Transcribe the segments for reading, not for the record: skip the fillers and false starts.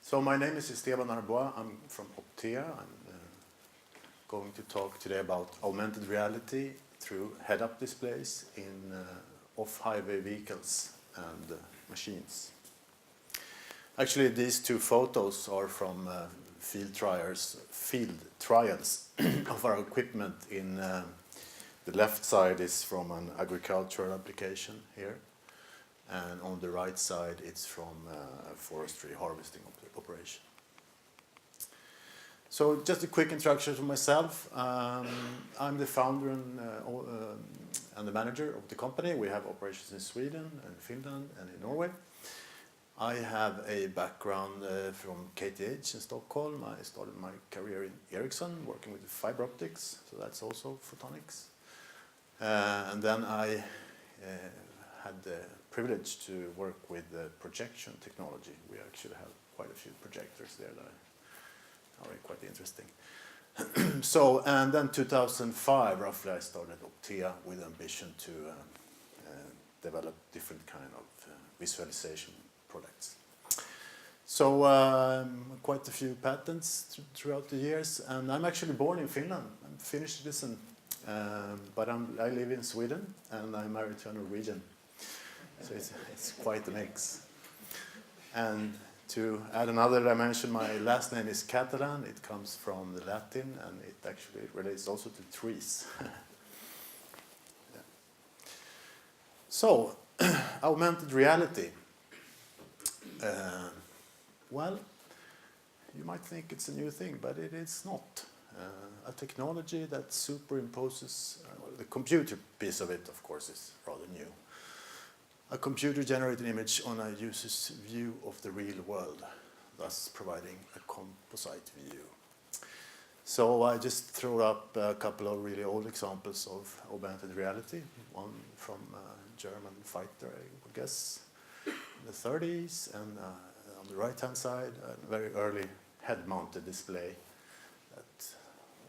So my name is Esteban Arboix. I'm from Optea. I'm going to talk today about augmented reality through head-up displays in off-highway vehicles and machines. Actually, these two photos are from field trials of our equipment. In the left side is from an agricultural application here, and on the right side it's from a forestry harvesting operation. So just a quick introduction to myself. I'm the founder and the manager of the company. We have operations in Sweden and Finland and in Norway. I have a background from KTH in Stockholm. I started my career in Ericsson, working with fiber optics, so that's also photonics. And then I had the privilege to work with projection technology. We actually have quite a few projectors there that are quite interesting. So, and then 2005, roughly, I started Optea with ambition to develop different kind of visualization products. So quite a few patents throughout the years, and I'm actually born in Finland. I'm a Finnish citizen, but I live in Sweden, and I'm married to a Norwegian. So it's quite a mix. And to add another dimension, my last name is Catalan. It comes from the Latin, and it actually relates also to trees. Yeah. So, augmented reality. Well, you might think it's a new thing, but it is not. A technology that superimposes, the computer piece of it, of course, is rather new. A computer-generated image on a user's view of the real world, thus providing a composite view. So I just threw up a couple of really old examples of augmented reality. One from a German fighter, I guess, in the 30s, and on the right-hand side, a very early head-mounted display that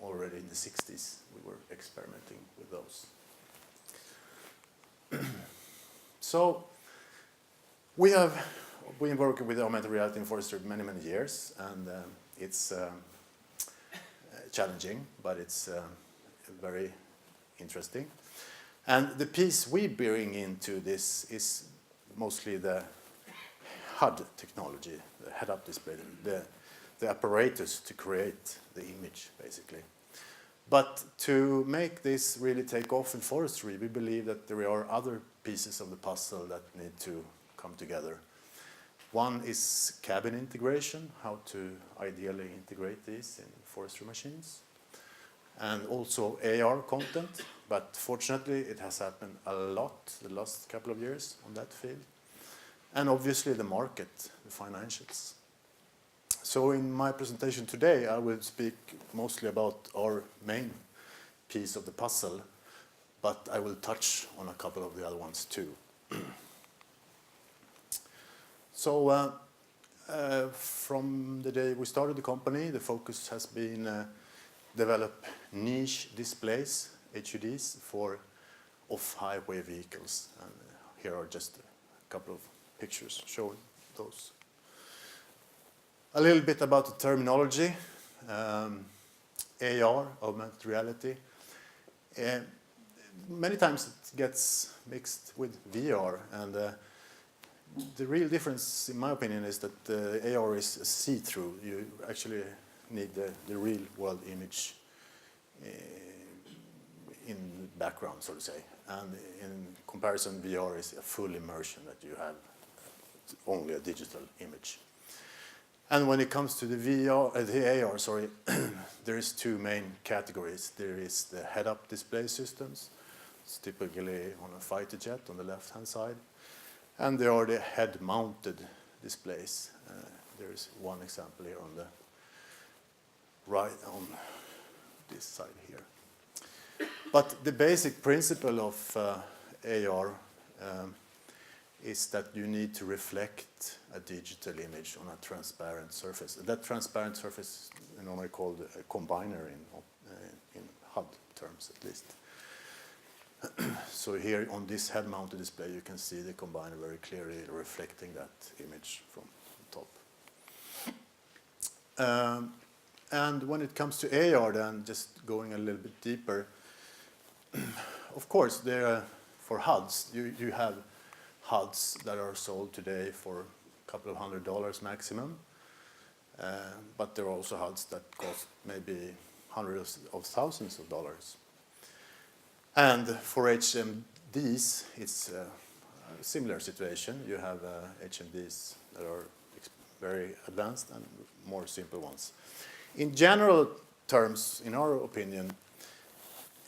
already in the 60s we were experimenting with those. So we have been working with augmented reality in forestry many, many years, and it's challenging, but it's very interesting. And the piece we bring into this is mostly the HUD technology, the head-up display, the apparatus to create the image, basically. But to make this really take off in forestry, we believe that there are other pieces of the puzzle that need to come together. One is cabin integration, how to ideally integrate these in forestry machines. And also AR content, but fortunately it has happened a lot the last couple of years on that field. And obviously the market, the financials. So in my presentation today, I will speak mostly about our main piece of the puzzle, but I will touch on a couple of the other ones too. So from the day we started the company, the focus has been develop niche displays, HUDs, for off-highway vehicles. And here are just a couple of pictures showing those. A little bit about the terminology. AR, augmented reality. Many times it gets mixed with VR, and the real difference, in my opinion, is that AR is see-through. You actually need the real world image in the background, so to say. And in comparison, VR is a full immersion that you have only a digital image. And when it comes to the AR, sorry, there is two main categories. There is the head-up display systems. It's typically on a fighter jet on the left-hand side. And there are the head-mounted displays. There is one example here on the right, on this side here. But the basic principle of AR is that you need to reflect a digital image on a transparent surface. That transparent surface is normally called a combiner in HUD terms, at least. So here on this head-mounted display, you can see the combiner very clearly reflecting that image from the top. And when it comes to AR, then just going a little bit deeper, of course, for HUDs, you have HUDs that are sold today for a couple of $100 maximum, but there are also HUDs that cost maybe hundreds of thousands of dollars. And for HMDs, it's a similar situation. You have HMDs that are very advanced and more simple ones. In general terms, in our opinion,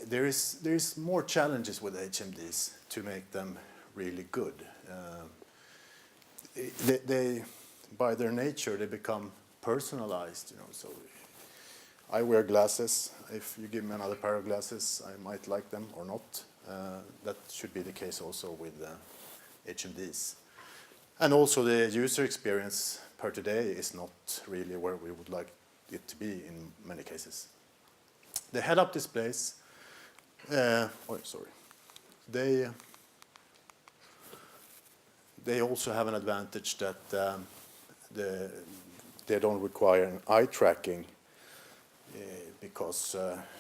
there is more challenges with HMDs to make them really good. They by their nature, they become personalized. So I wear glasses. If you give me another pair of glasses, I might like them or not. That should be the case also with HMDs. And also the user experience per today is not really where we would like it to be in many cases. The head-up displays, they also have an advantage that they don't require an eye tracking because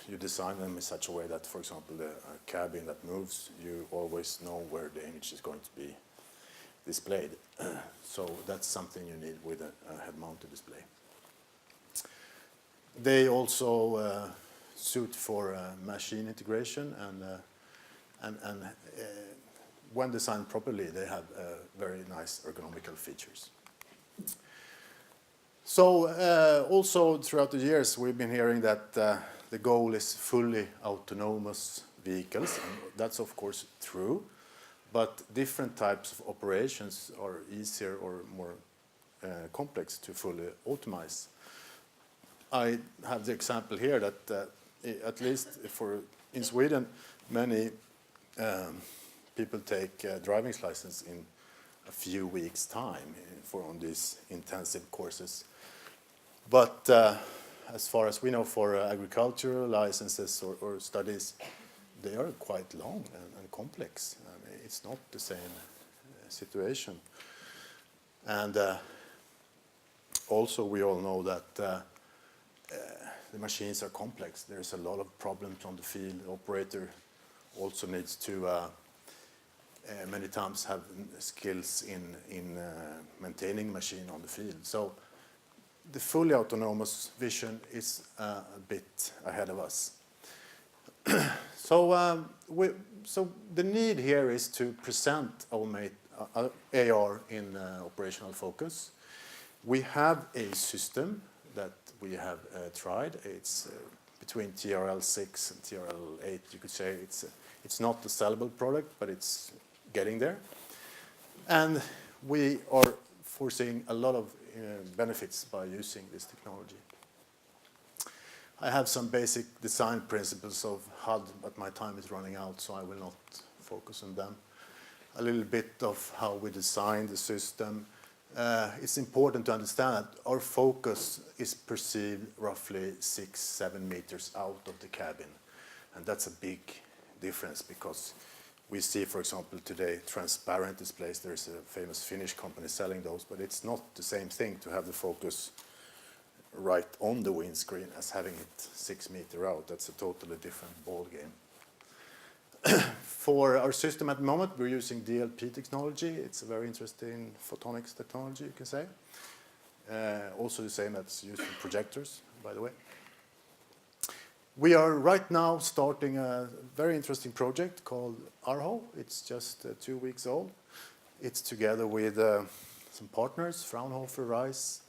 you design them in such a way that, for example, the cabin that moves, you always know where the image is going to be displayed. So that's something you need with a head-mounted display. They also suit for machine integration, and when designed properly, they have very nice ergonomical features. So also throughout the years, we've been hearing that the goal is fully autonomous vehicles, and that's of course true, but different types of operations are easier or more complex to fully automate. I have the example here that at least in Sweden, many people take driving license in a few weeks' time on these intensive courses. But as far as we know, for agricultural licenses or studies, they are quite long and complex. I mean, it's not the same situation. And also, we all know that the machines are complex. There's a lot of problems on the field. The operator also needs to many times have skills in maintaining machine on the field. So the fully autonomous vision is a bit ahead of us. So the need here is to present AR in operational focus. We have a system that we have tried. It's between TRL 6 and TRL 8. You could say it's not a sellable product, but it's getting there. And we are foreseeing a lot of benefits by using this technology. I have some basic design principles of HUD, but my time is running out, so I will not focus on them. A little bit of how we design the system. It's important to understand that our focus is perceived roughly 6-7 meters out of the cabin. And that's a big difference because we see, for example, today transparent displays. There's a famous Finnish company selling those, but it's not the same thing to have the focus right on the windscreen as having it 6 meters out. That's a totally different ball game. For our system at the moment, we're using DLP technology. It's a very interesting photonics technology, you can say. Also the same that's used in projectors, by the way. We are right now starting a very interesting project called Arho. It's just 2 weeks old. It's together with some partners, Fraunhofer, Rice,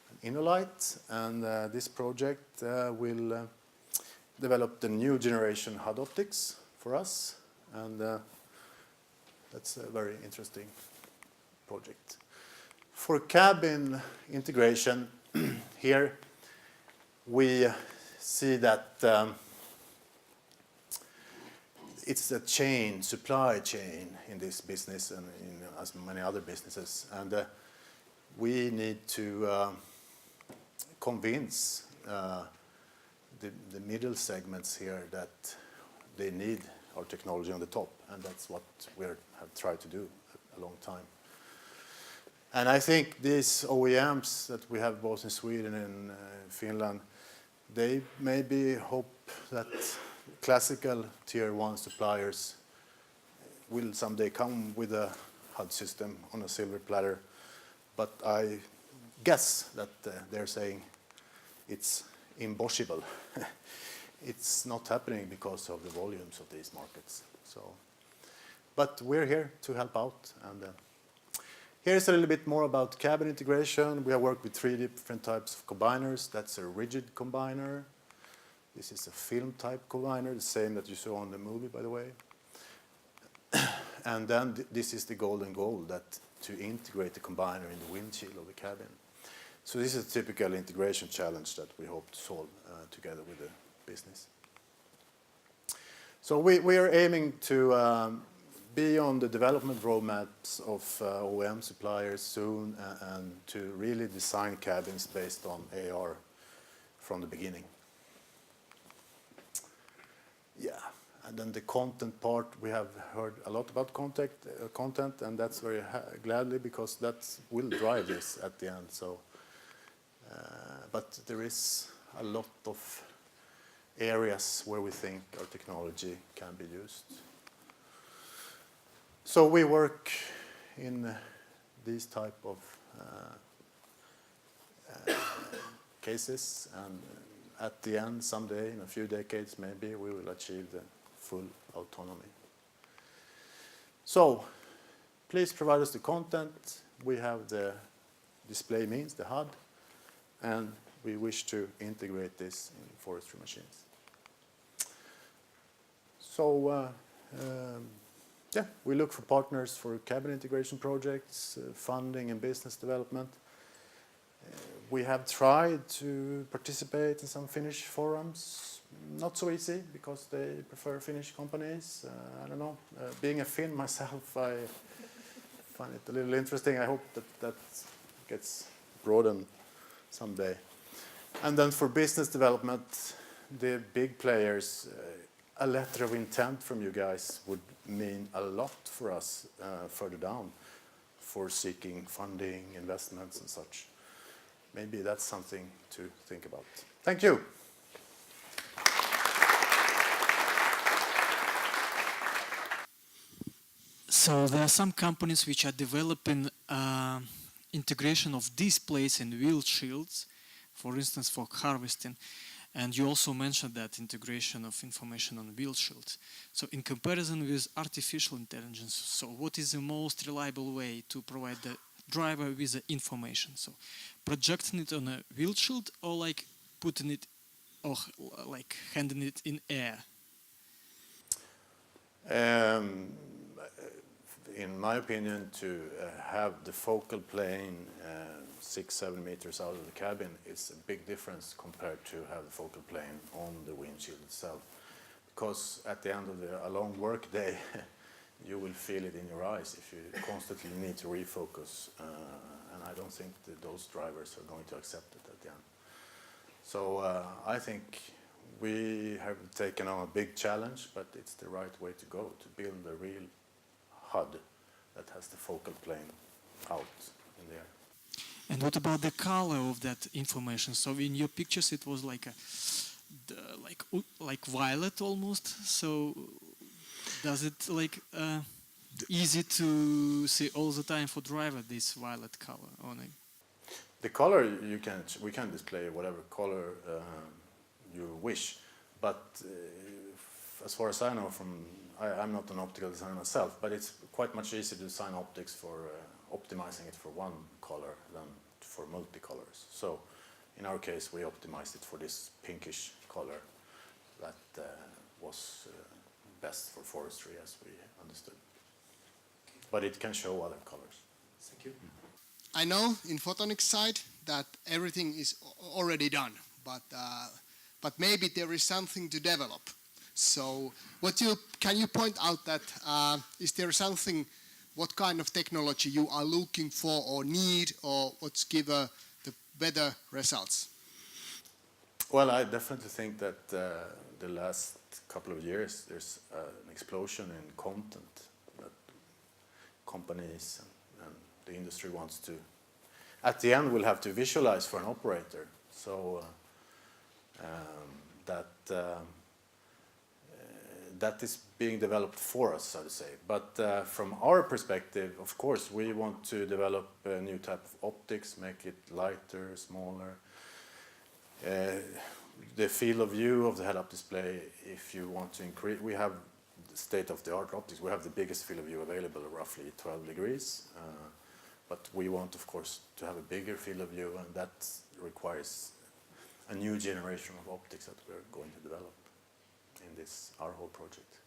and Innolight. And this project will develop the new generation HUD optics for us. And that's a very interesting project. For cabin integration, here we see that it's a supply chain in this business and in as many other businesses. And we need to convince the middle segments here that they need our technology on the top, and that's what we have tried to do a long time. And I think these OEMs that we have both in Sweden and Finland, they maybe hope that classical tier 1 suppliers will someday come with a HUD system on a silver platter. But I guess that they're saying it's impossible. It's not happening because of the volumes of these markets. So, but we're here to help out. And here's a little bit more about cabin integration. We have worked with 3 different types of combiners. That's a rigid combiner. This is a film type combiner, the same that you saw on the movie, by the way. And then this is the golden goal, that to integrate the combiner in the windshield of the cabin. So this is a typical integration challenge that we hope to solve together with the business. So we are aiming to be on the development roadmaps of OEM suppliers soon and to really design cabins based on AR from the beginning. Yeah, and then the content part, we have heard a lot about content, and that's very gladly, because that will drive this at the end. So, but there is a lot of areas where we think our technology can be used. So we work in these type of cases, and at the end, someday, in a few decades, maybe we will achieve the full autonomy. So please provide us the content. We have the display means, the HUD, and we wish to integrate this in forestry machines. So yeah, we look for partners for cabin integration projects, funding and business development. We have tried to participate in some Finnish forums. Not so easy, because they prefer Finnish companies. I don't know. Being a Finn myself, I find it a little interesting. I hope that gets broadened someday. And then for business development, the big players, a letter of intent from you guys would mean a lot for us further down for seeking funding, investments and such. Maybe that's something to think about. Thank you. So there are some companies which are developing integration of displays and wheel shields, for instance, for harvesting. And you also mentioned that integration of information on wheel shields. So in comparison with artificial intelligence, so what is the most reliable way to provide the driver with the information? So projecting it on a wheel shield, or like putting it, or like handing it in air? In my opinion, to have the focal plane 6-7 meters out of the cabin is a big difference compared to have the focal plane on the windshield itself. Because at the end of a long work day, you will feel it in your eyes if you constantly need to refocus. And I don't think that those drivers are going to accept it at the end. So I think we have taken on a big challenge, but it's the right way to go, to build a real HUD that has the focal plane out in the air. And what about the color of that information? So in your pictures, it was like like violet almost. So does it like easy to see all the time for driver this violet color on it? The color we can display whatever color you wish, but as far as I know, I'm not an optical designer myself, but it's quite much easier to design optics for optimizing it for one color than for multicolors. So in our case, we optimized it for this pinkish color that was best for forestry, as we understood. But it can show other colors. Thank you. I know in photonics side that everything is already done, but maybe there is something to develop. So can you point out that is there something, what kind of technology you are looking for or need, or what's give the better results? Well, I definitely think that the last couple of years there's an explosion in content that companies and the industry wants to. At the end, we'll have to visualize for an operator. So that is being developed for us, so to say. But from our perspective, of course, we want to develop a new type of optics, make it lighter, smaller. The field of view of the head-up display, if you want to increase, we have state-of-the-art optics. We have the biggest field of view available, roughly 12 degrees. But we want, of course, to have a bigger field of view, and that requires a new generation of optics that we're going to develop in this, our whole project.